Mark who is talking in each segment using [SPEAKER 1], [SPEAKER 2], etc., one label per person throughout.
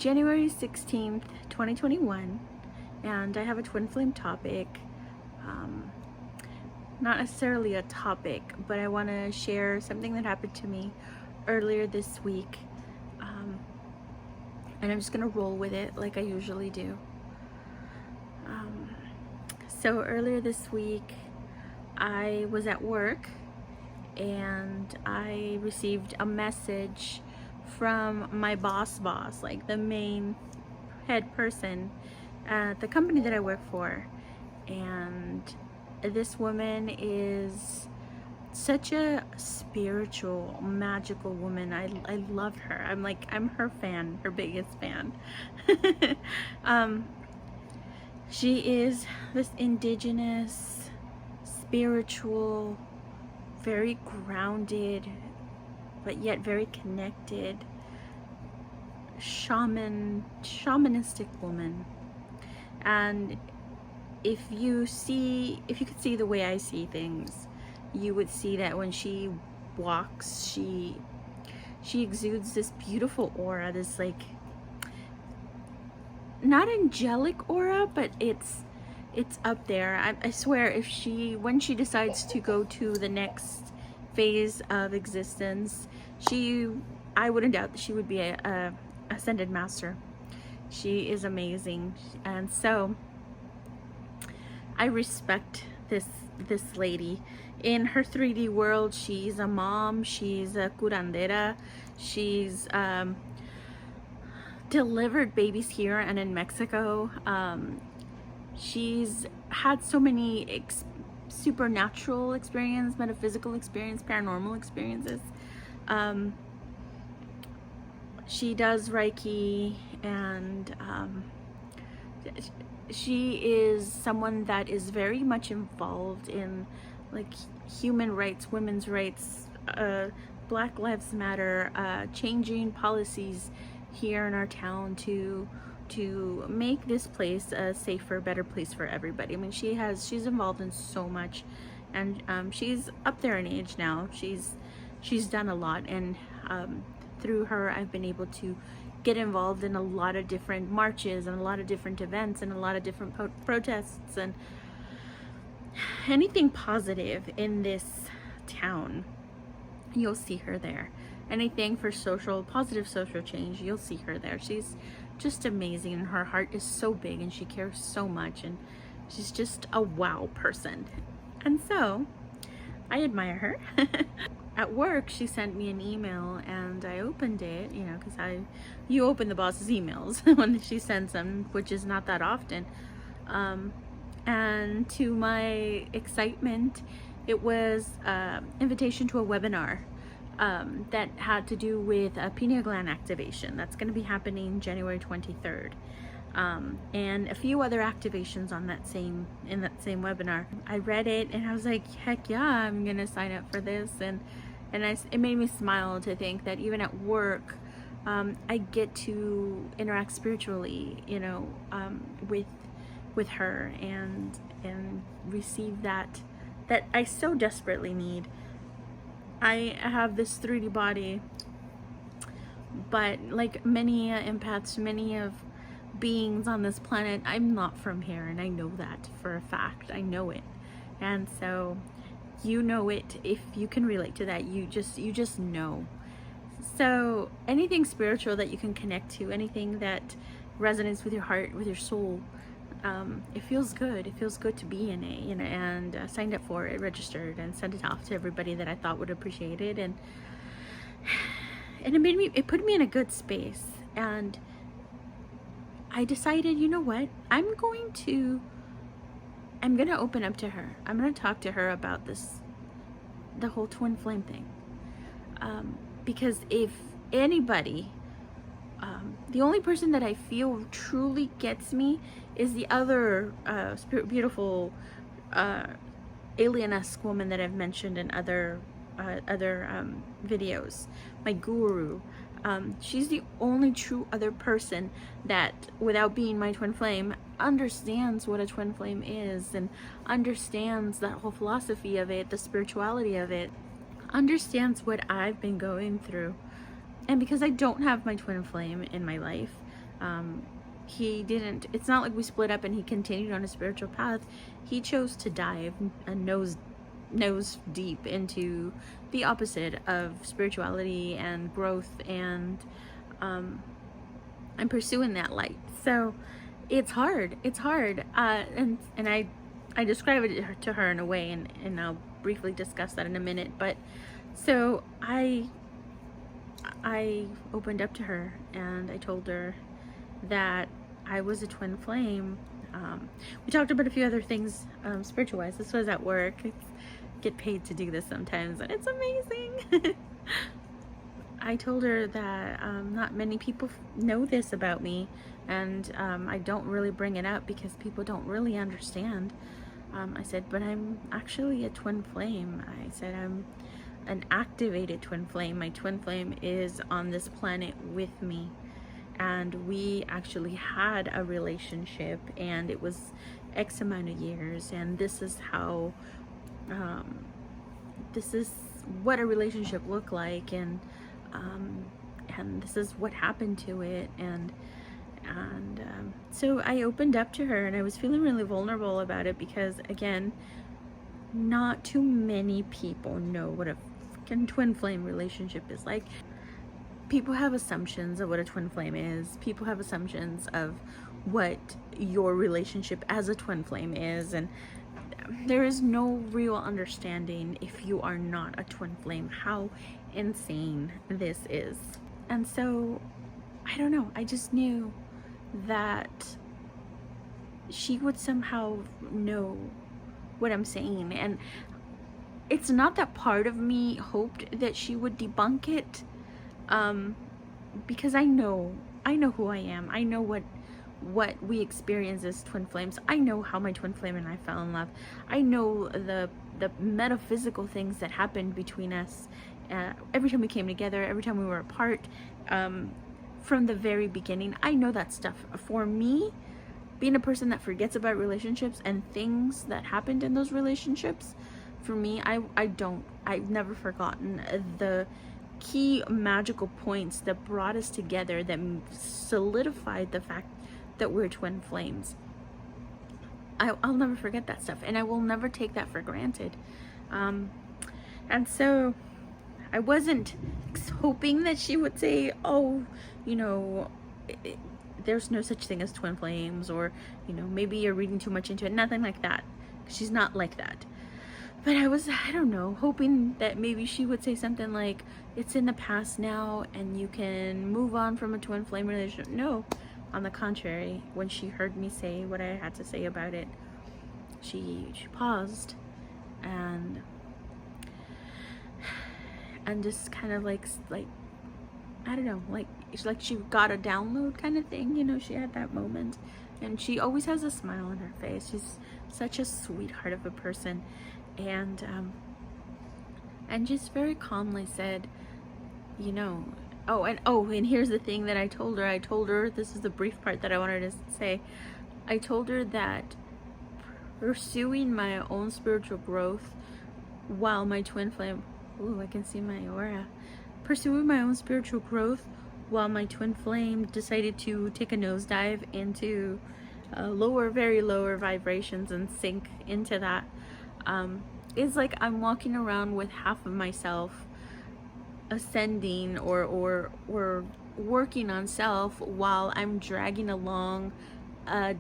[SPEAKER 1] January 16th, 2021, and I have a twin flame topic. Not necessarily a topic, but I want to share something that happened to me earlier this week. And I'm just going to roll with it like I usually do. So earlier this week, I was at work and I received a message from my boss, like the main head person at the company that I work for. And this woman is such a spiritual, magical woman. I love her. I'm her fan, her biggest fan. She is this indigenous, spiritual, very grounded, but yet very connected, shamanistic woman. And if you could see the way I see things, you would see that when she walks, she exudes this beautiful aura, this like not angelic aura, but it's up there. I swear, when she decides to go to the next phase of existence, I wouldn't doubt that she would be a ascended master. She is amazing, and so I respect this lady. In her 3D world, she's a mom, she's a curandera, she's delivered babies here and in Mexico. She's had so many supernatural experience, metaphysical experience, paranormal experiences. She does Reiki, and she is someone that is very much involved in like human rights, women's rights, Black Lives Matter, changing policies here in our town to make this place a safer, better place for everybody. I mean, she's involved in so much, and she's up there in age now. She's done a lot, and through her I've been able to get involved in a lot of different marches and a lot of different events and a lot of different protests and anything positive in this town. You'll see her there. Anything for positive social change, you'll see her there. She's just amazing, and her heart is so big, and she cares so much, and she's just a wow person. And so I admire her. At work, she sent me an email, and I opened it, because you open the boss's emails when she sends them, which is not that often. And to my excitement, it was an invitation to a webinar that had to do with pineal gland activation. That's going to be happening January 23rd. And a few other activations in that same webinar. I read it and I was like, heck yeah, I'm gonna sign up for this. And it made me smile to think that even at work, I get to interact spiritually, with her and receive that I so desperately need. I have this 3D body, but like many empaths, many of beings on this planet, I'm not from here, and I know that for a fact. I know it. And so you know it. If you can relate to that, you just know. So anything spiritual that you can connect to, anything that resonates with your heart, with your soul, it feels good. It feels good to be in it, and signed up for it, registered, and sent it off to everybody that I thought would appreciate it. And it put me in a good space. And I decided, you know what? I'm going to open up to her. I'm going to talk to her about the whole twin flame thing. Because if anybody, the only person that I feel truly gets me is the other beautiful alien-esque woman that I've mentioned in other videos, my guru. She's the only true other person that, without being my twin flame, understands what a twin flame is and understands that whole philosophy of it, the spirituality of it, understands what I've been going through. And because I don't have my twin flame in my life, He didn't, it's not like we split up and he continued on a spiritual path. He chose to dive a nose deep into the opposite of spirituality and growth, and I'm pursuing that light. So it's hard. And I describe it to her in a way, and I'll briefly discuss that in a minute. But so I opened up to her, and I told her that I was a twin flame. We talked about a few other things spiritual wise. This was at work. I get paid to do this sometimes, and it's amazing. I told her that not many people know this about me, and I don't really bring it up because people don't really understand. I said, but I'm actually a twin flame. I said I'm an activated twin flame. My twin flame is on this planet with me, and we actually had a relationship, and it was X amount of years, and this is how this is what a relationship looked like, and this is what happened to it, and so I opened up to her, and I was feeling really vulnerable about it because, again, not too many people know what a freaking twin flame relationship is like. People have assumptions of what a twin flame is. People have assumptions of what your relationship as a twin flame is, and there is no real understanding if you are not a twin flame how insane this is. And so I don't know, I just knew that she would somehow know what I'm saying, and it's not that part of me hoped that she would debunk it, because I know who I am. I know what we experience as twin flames. I know how my twin flame and I fell in love. I know the metaphysical things that happened between us every time we came together, every time we were apart, from the very beginning. I know that stuff. For me, being a person that forgets about relationships and things that happened in those relationships, for me, I've never forgotten the key magical points that brought us together, that solidified the fact that we're twin flames. I'll never forget that stuff, and I will never take that for granted. And so I wasn't hoping that she would say, oh, you know, there's no such thing as twin flames, or, you know, maybe you're reading too much into it. Nothing like that. She's not like that. But I don't know, hoping that maybe she would say something like, it's in the past now and you can move on from a twin flame relationship. No, on the contrary, when she heard me say what I had to say about it, she paused and just kind of like I don't know, it's like she got a download kind of thing, you know. She had that moment, and she always has a smile on her face. She's such a sweetheart of a person, and just very calmly said, you know, and here's the thing that I told her, this is the brief part that I wanted to say. I told her that pursuing my own spiritual growth while my twin flame, I can see my aura, pursuing my own spiritual growth while my twin flame decided to take a nosedive into very lower vibrations and sink into that. It's like I'm walking around with half of myself ascending or working on self while I'm dragging along a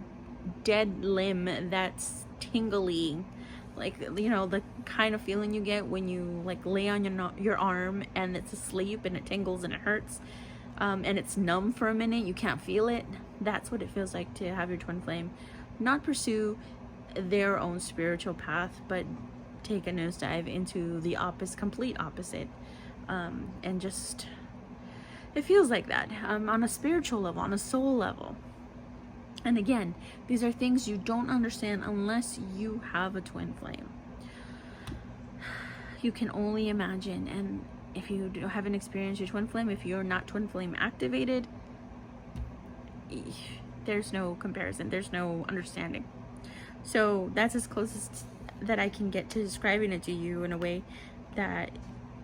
[SPEAKER 1] dead limb that's tingling, like, you know, the kind of feeling you get when you like lay on your arm and it's asleep and it tingles and it hurts, and it's numb for a minute, you can't feel it. That's what it feels like to have your twin flame not pursue their own spiritual path, but take a nosedive into the complete opposite, and just, it feels like that, on a spiritual level, on a soul level. And again, these are things you don't understand unless you have a twin flame. You can only imagine, and if you haven't experienced your twin flame, if you're not twin flame activated, there's no comparison, there's no understanding. So that's as closest that I can get to describing it to you in a way that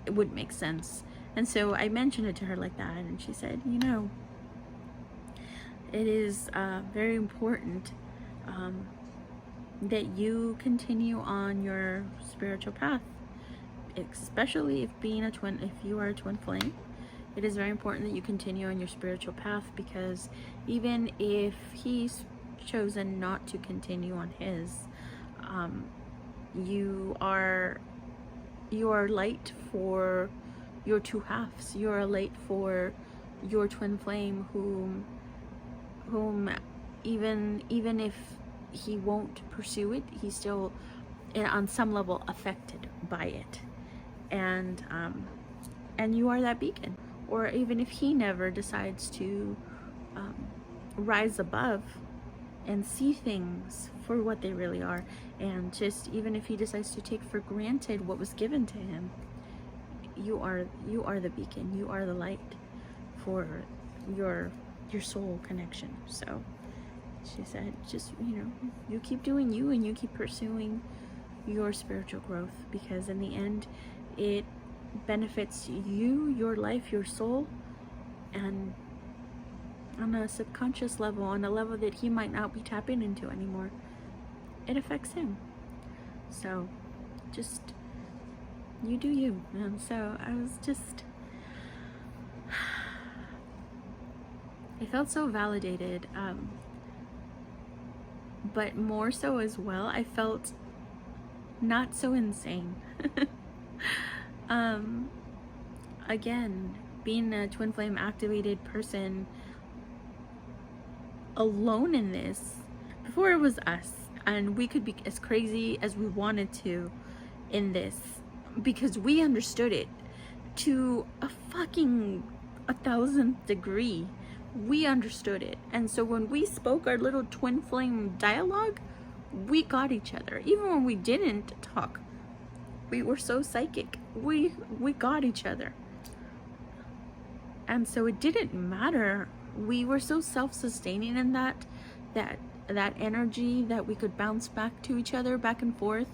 [SPEAKER 1] it would make sense. And so I mentioned it to her like that, and she said, you know, it is very important that you continue on your spiritual path, especially if you are a twin flame. It is very important that you continue on your spiritual path, because even if he's chosen not to continue on his, you are light for your two halves. You are light for your twin flame, whom even if he won't pursue it, he's still on some level affected by it, and you are that beacon. Or even if he never decides to rise above and see things for what they really are, and just even if he decides to take for granted what was given to him, you are the beacon, you are the light for your soul connection. So she said, just, you keep doing you, and you keep pursuing your spiritual growth, because in the end it benefits you, your life, your soul, and on a subconscious level, on a level that he might not be tapping into anymore, it affects him. So just, you do you. And so I was just, I felt so validated, but more so as well, I felt not so insane. Again, being a twin flame activated person alone in this, before it was us, and we could be as crazy as we wanted to in this, because we understood it to a fucking 1,000th degree. We understood it, and so when we spoke our little twin flame dialogue, we got each other. Even when we didn't talk, we were so psychic, we got each other. And so it didn't matter. We were so self-sustaining in that energy, that we could bounce back to each other, back and forth.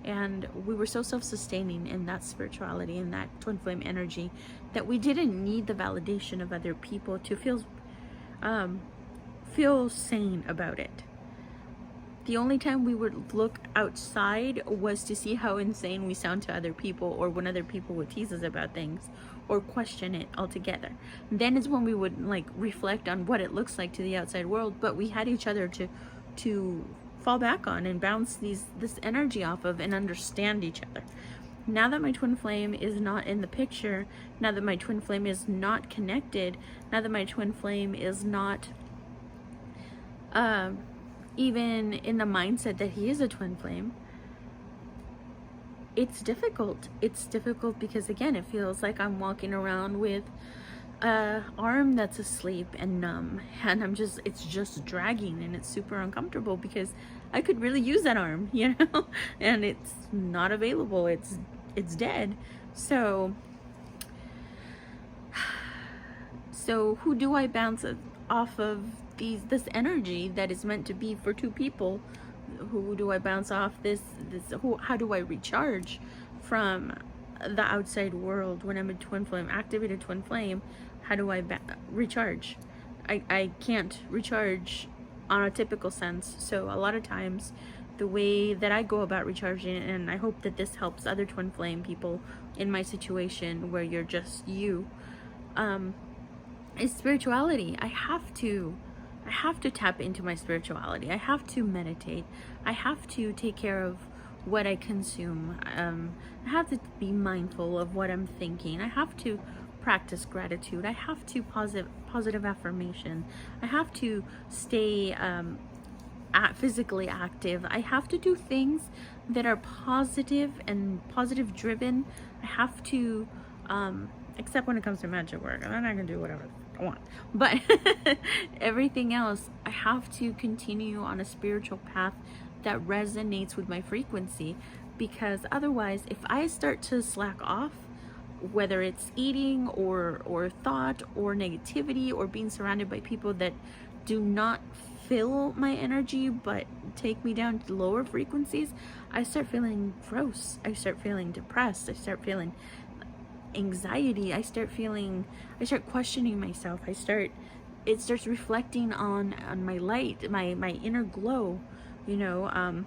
[SPEAKER 1] And we were so self-sustaining in that spirituality, in that twin flame energy, that we didn't need the validation of other people to feel sane about it. The only time we would look outside was to see how insane we sound to other people, or when other people would tease us about things or question it altogether. Then is when we would like reflect on what it looks like to the outside world. But we had each other to fall back on and bounce this energy off of, and understand each other. Now that my twin flame is not in the picture, now that my twin flame is not connected, now that my twin flame is not even in the mindset that he is a twin flame, it's difficult. It's difficult because, again, it feels like I'm walking around with a arm that's asleep and numb, and it's just dragging, and it's super uncomfortable because I could really use that arm, and it's not available. It's dead. So who do I bounce off of this energy that is meant to be for two people? Who do I bounce off this? How do I recharge from the outside world when I'm a twin flame, activated twin flame? How do I recharge? I can't recharge on a typical sense. So a lot of times the way that I go about recharging, and I hope that this helps other twin flame people in my situation where you're just you, is spirituality. I have to tap into my spirituality. I have to meditate. I have to take care of what I consume. I have to be mindful of what I'm thinking. I have to practice gratitude. I have to positive affirmation. I have to stay physically active. I have to do things that are positive and positive driven. I have to, except when it comes to magic work, and then I can do whatever I want. But everything else, I have to continue on a spiritual path that resonates with my frequency, because otherwise, if I start to slack off, whether it's eating or thought or negativity or being surrounded by people that do not fill my energy but take me down to lower frequencies, I start feeling gross. I start feeling depressed. I start feeling anxiety. I start questioning myself. I start it starts reflecting on my light, my inner glow, you know.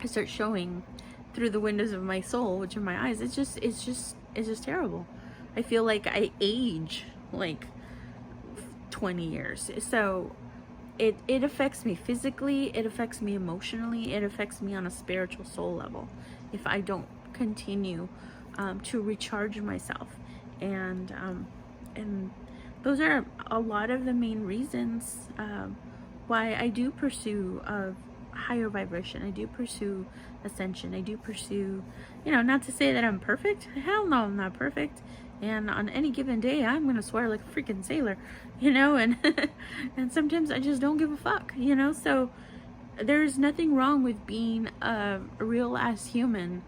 [SPEAKER 1] It starts showing through the windows of my soul, which are my eyes. It's just terrible. I feel like I age like 20 years. So it affects me physically, it affects me emotionally, it affects me on a spiritual soul level if I don't continue to recharge myself. And those are a lot of the main reasons why I do pursue higher vibration. I do pursue ascension. I do pursue, not to say that I'm perfect. Hell no, I'm not perfect. And on any given day, I'm gonna swear like a freaking sailor, and and sometimes I just don't give a fuck, So there's nothing wrong with being a real ass human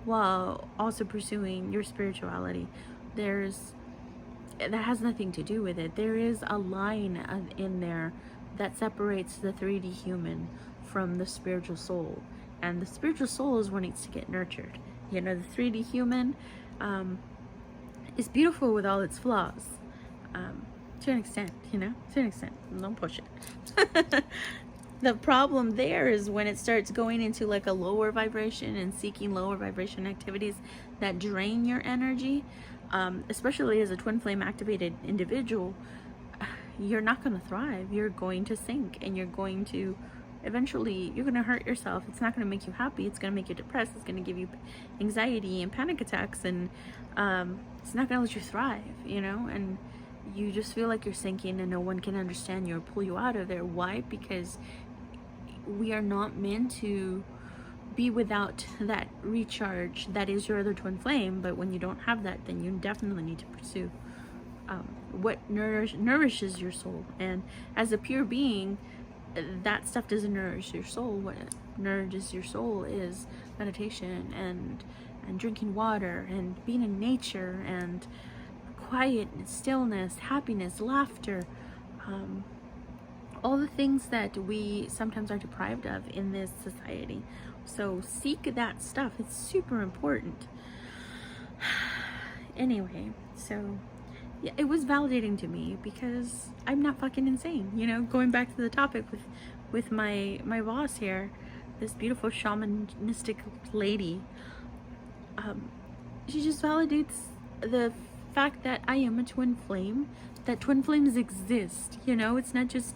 [SPEAKER 1] while also pursuing your spirituality. That has nothing to do with it. There is a line in there that separates the 3D human from the spiritual soul, and the spiritual soul is what needs to get nurtured. The 3D human is beautiful with all its flaws, to an extent, don't push it. The problem there is when it starts going into like a lower vibration and seeking lower vibration activities that drain your energy, especially as a twin flame activated individual. You're not going to thrive. You're going to sink, and you're going to hurt yourself. It's not going to make you happy. It's going to make you depressed. It's going to give you anxiety and panic attacks, and it's not going to let you thrive, and you just feel like you're sinking and no one can understand you or pull you out of there. Why? Because we are not meant to be without that recharge that is your other twin flame. But when you don't have that, then you definitely need to pursue what nourishes your soul. And as a pure being, that stuff doesn't nourish your soul. What nourishes your soul is meditation and drinking water and being in nature and quiet and stillness, happiness, laughter, all the things that we sometimes are deprived of in this society. So seek that stuff. It's super important. Anyway, so yeah, it was validating to me because I'm not fucking insane. Going back to the topic with my boss here, this beautiful shamanistic lady, she just validates the fact that I am a twin flame, that twin flames exist. It's not just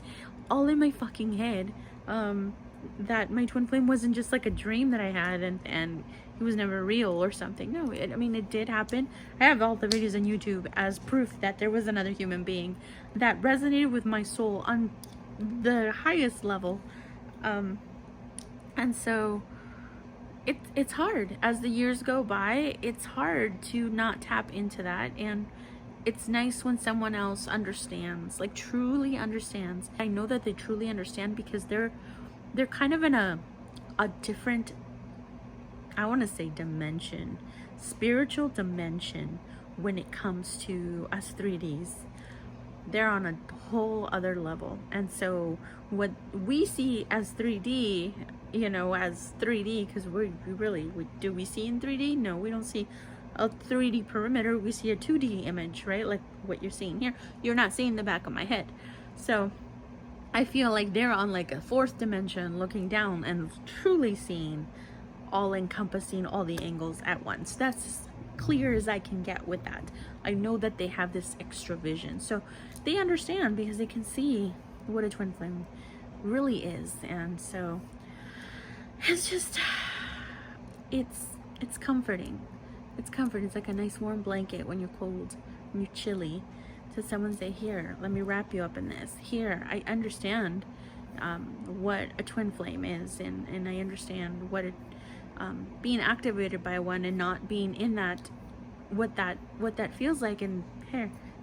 [SPEAKER 1] all in my fucking head, that my twin flame wasn't just like a dream that I had and it was never real or something. No, it did happen. I have all the videos on YouTube as proof that there was another human being that resonated with my soul on the highest level. And so it's hard. As the years go by, it's hard to not tap into that. And it's nice when someone else understands, like truly understands. I know that they truly understand because they're kind of in a different, I want to say dimension, spiritual dimension when it comes to us 3Ds. They're on a whole other level. And so what we see as 3D, as 3D, because do we see in 3D? No, we don't see a 3D perimeter. We see a 2D image, right? Like what you're seeing here. You're not seeing the back of my head. So I feel like they're on like a fourth dimension looking down and truly seeing, all encompassing all the angles at once. That's as clear as I can get with that. I know that they have this extra vision. So they understand because they can see what a twin flame really is. And so it's just, it's comforting. It's comfort. It's like a nice warm blanket when you're cold, when you're chilly, to someone say, here, let me wrap you up in this. Here, I understand what a twin flame is, and I understand what it, being activated by one and not being in that, what that feels like. And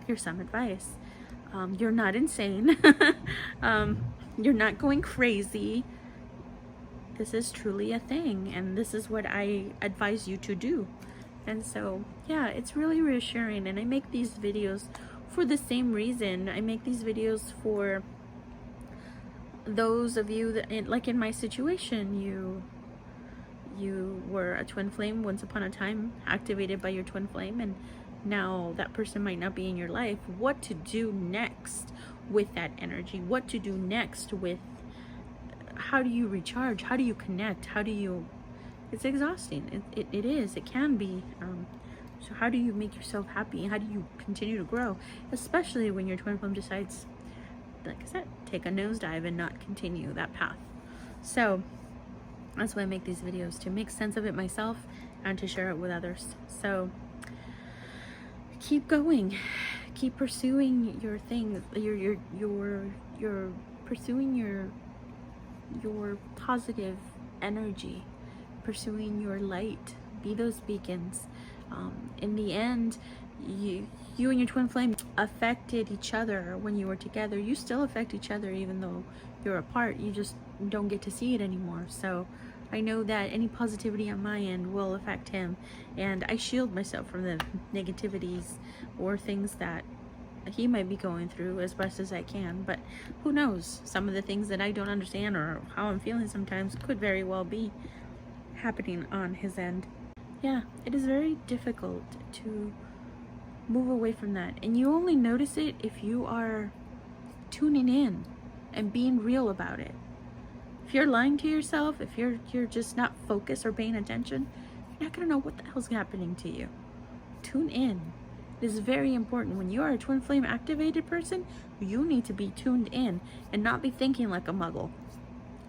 [SPEAKER 1] here's some advice. You're not insane. You're not going crazy. This is truly a thing, and this is what I advise you to do. And so, yeah, it's really reassuring. And I make these videos for the same reason. I make these videos for those of you that, like in my situation, you were a twin flame once upon a time, activated by your twin flame, and now that person might not be in your life. What to do next? with that energy, what to do next with, how do you recharge, how do you connect, how do you, it's exhausting. It is, it can be. So how do you make yourself happy? How do you continue to grow? Especially when your twin flame decides, like I said, take a nosedive and not continue that path. So that's why I make these videos, to make sense of it myself and to share it with others. So keep going, keep pursuing your things, you're pursuing your positive energy, pursuing your light. Be those beacons. In the end, you and your twin flame affected each other when you were together. You still affect each other even though you're apart. You just don't get to see it anymore. So I know that any positivity on my end will affect him, and I shield myself from the negativities or things that he might be going through as best as I can. But who knows, some of the things that I don't understand or how I'm feeling sometimes could very well be happening on his end. Yeah, it is very difficult to move away from that, and you only notice it if you are tuning in and being real about it. If you're lying to yourself, if you're just not focused or paying attention, you're not gonna know what the hell's happening to you. Tune in. It is very important. When you are a twin flame activated person, you need to be tuned in and not be thinking like a muggle.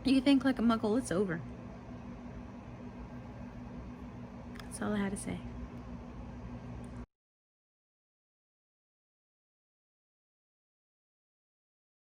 [SPEAKER 1] You think like a muggle, it's over. That's all I had to say.